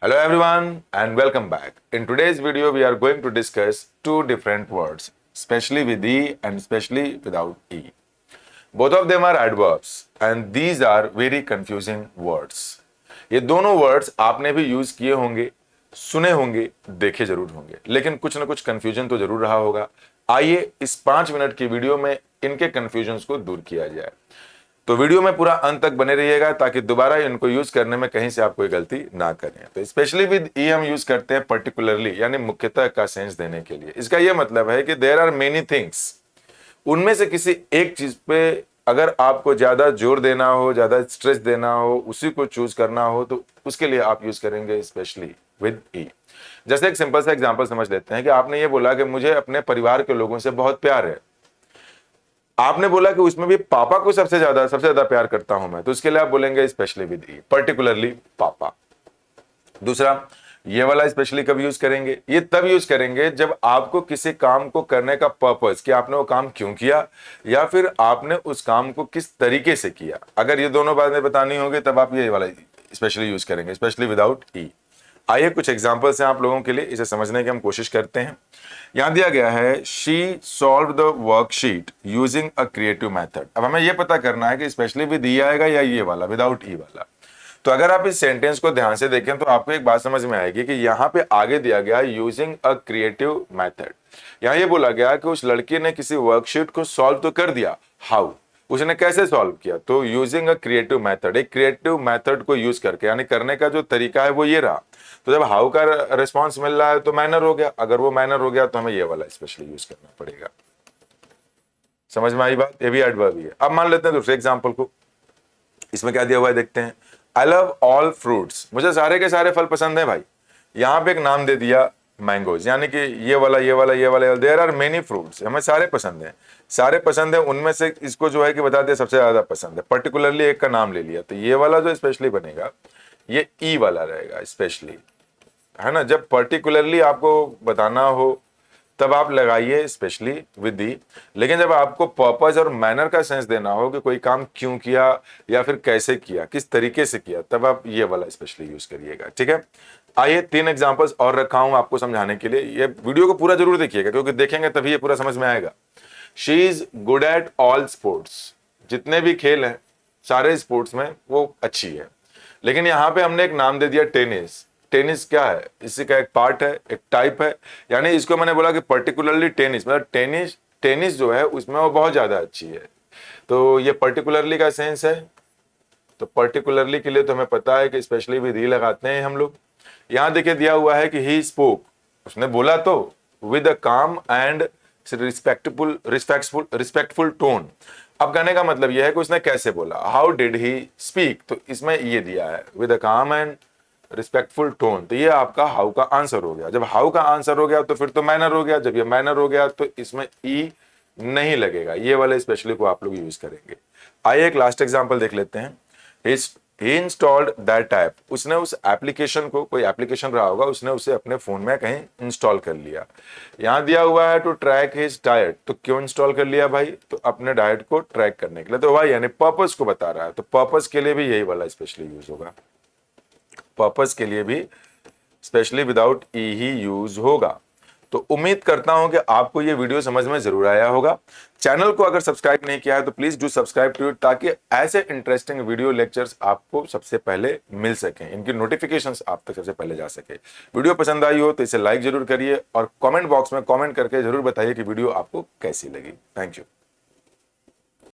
Hello everyone and welcome back. In today's video we are going to discuss two different words, especially with E and especially without E. Both of them are adverbs and these are very confusing words. ये दोनों words आपने भी use किए होंगे, सुने होंगे, देखे जरूर होंगे, लेकिन कुछ ना कुछ कंफ्यूजन तो जरूर रहा होगा। आइए इस 5 मिनट की वीडियो में इनके कंफ्यूजन्स को दूर किया जाए। तो वीडियो में पूरा अंत तक बने रहिएगा ताकि दोबारा इनको यूज करने में कहीं से आप कोई गलती ना करें। तो स्पेशली विद ई हम यूज करते हैं पर्टिकुलरली यानी मुख्यतः का सेंस देने के लिए। इसका यह मतलब है कि देयर आर मेनी थिंग्स, उनमें से किसी एक चीज पे अगर आपको ज्यादा जोर देना हो, ज्यादा स्ट्रेस देना हो, उसी को चूज करना हो तो उसके लिए आप यूज करेंगे स्पेशली विद ई। जैसे एक सिंपल सा एग्जांपल समझ लेते हैं कि आपने ये बोला कि मुझे अपने परिवार के लोगों से बहुत प्यार है। आपने बोला कि उसमें भी पापा को सबसे ज्यादा प्यार करता हूं मैं, तो उसके लिए आप बोलेंगे स्पेशली विद ई, पर्टिकुलरली पापा। दूसरा, ये वाला स्पेशली कब यूज करेंगे? ये तब यूज करेंगे जब आपको किसी काम को करने का पर्पस, कि आपने वो काम क्यों किया या फिर आपने उस काम को किस तरीके से किया, अगर ये दोनों बातें बतानी होगी तब आप ये वाला स्पेशली यूज करेंगे, स्पेशली विदाउट ई। आइए कुछ एग्जांपल्स हैं आप लोगों के लिए, इसे समझने की हम कोशिश करते हैं। यहां दिया गया है she solve the worksheet using a creative method. अब हमें यह पता करना है कि स्पेशली विद ई आएगा या ये वाला विदाउट ई वाला। तो अगर आप इस सेंटेंस को ध्यान से देखें तो आपको एक बात समझ में आएगी कि यहाँ पे आगे दिया गया यूजिंग अ क्रिएटिव मेथड। यहाँ ये बोला गया कि उस लड़की ने किसी वर्कशीट को सॉल्व तो कर दिया, हाउ, उसने कैसे सॉल्व किया? तो यूजिंग अ क्रिएटिव मेथड, एक क्रिएटिव मेथड को यूज करके, यानी करने का जो तरीका है वो ये रहा। तो जब हाउ का रिस्पॉन्स मिल रहा है तो मैनर हो गया, अगर वो मैनर हो गया तो हमें ये वाला स्पेशली यूज करना पड़ेगा। समझ में आई बात? ये भी एडवर्ब ही है। अब मान लेते हैं दूसरे एग्जाम्पल को। इसमें क्या दिया हुआ है देखते हैं। आई लव ऑल फ्रूट्स, मुझे सारे के सारे फल पसंद है भाई। यहाँ पे एक नाम दे दिया मैंगोज, यानी कि ये वाला ये वाला ये वाला, देयर आर मेनी फ्रूट्स, हमें सारे पसंद हैं, सारे पसंद है, उनमें से इसको जो है कि बता दिया सबसे ज्यादा पसंद है, पर्टिकुलरली एक का नाम ले लिया। तो ये वाला जो स्पेशली बनेगा ये ई वाला रहेगा स्पेशली, है ना। जब पर्टिकुलरली आपको बताना हो तब आप लगाइए स्पेशली विद दी, लेकिन जब आपको पर्पस और मैनर का सेंस देना हो कि कोई काम क्यों किया या फिर कैसे किया, किस तरीके से किया, तब आप ये वाला स्पेशली यूज करिएगा। ठीक है, आइए 3 एग्जांपल्स और रखा हूं आपको समझाने के लिए। ये वीडियो को पूरा जरूर देखिएगा क्योंकि देखेंगे तभी ये पूरा समझ में आएगा। She is good at all sports, जितने भी खेल हैं सारे स्पोर्ट्स में वो अच्छी है। लेकिन यहां पे हमने एक नाम दे दिया टेनिस। टेनिस क्या है? इसी का एक पार्ट है, एक टाइप है, यानी इसको मैंने बोला कि पर्टिकुलरली टेनिस, मतलब टेनिस जो है उसमें वो बहुत ज्यादा अच्छी है। तो ये पर्टिकुलरली का सेंस है। तो पर्टिकुलरली के लिए तो हमें पता है कि स्पेशली विद ही लगाते हैं हम लोग। यहां देखिए दिया हुआ है कि ही स्पोक, उसने बोला तो विद अ काम एंड रिस्पेक्टफुल टोन। अब कहने का मतलब यह है कि उसने कैसे बोला, हाउ डिड ही स्पीक, तो इसमें ये दिया है विद अ काम एंड रिस्पेक्टफुल टोन। तो ये आपका हाउ का आंसर हो गया। जब हाउ का आंसर हो गया तो फिर तो मैनर हो गया, जब ये मैनर हो गया तो इसमें ई नहीं लगेगा, ये वाले स्पेशली को आप लोग यूज करेंगे। आइए एक लास्ट एग्जांपल देख लेते हैं। ही इंस्टॉल्ड दैट ऐप, उसने उस एप्लीकेशन को, कोई एप्लीकेशन रहा होगा, उसने उसे अपने फोन में कहीं इंस्टॉल कर लिया। यहां दिया हुआ है टू ट्रैक हिज डाइट, तो क्यों इंस्टॉल कर लिया भाई? तो अपने डाइट को ट्रैक करने के लिए। तो भाई यानी पर्पस को बता रहा है, तो पर्पस के लिए भी यही वाला स्पेशली यूज होगा। पर्पस के लिए भी स्पेशली विदाउट ई ही यूज होगा। तो उम्मीद करता हूं कि आपको ये वीडियो समझ में जरूर आया होगा। चैनल को अगर सब्सक्राइब नहीं किया है तो please do subscribe to it, ताकि ऐसे इंटरेस्टिंग वीडियो लेक्चर्स आपको सबसे पहले मिल सकें, इनकी नोटिफिकेशंस आप तक सबसे पहले जा सके। वीडियो पसंद आई हो तो इसे लाइक जरूर करिए और कमेंट बॉक्स में कमेंट करके जरूर बताइए कि वीडियो आपको कैसी लगी। Thank you.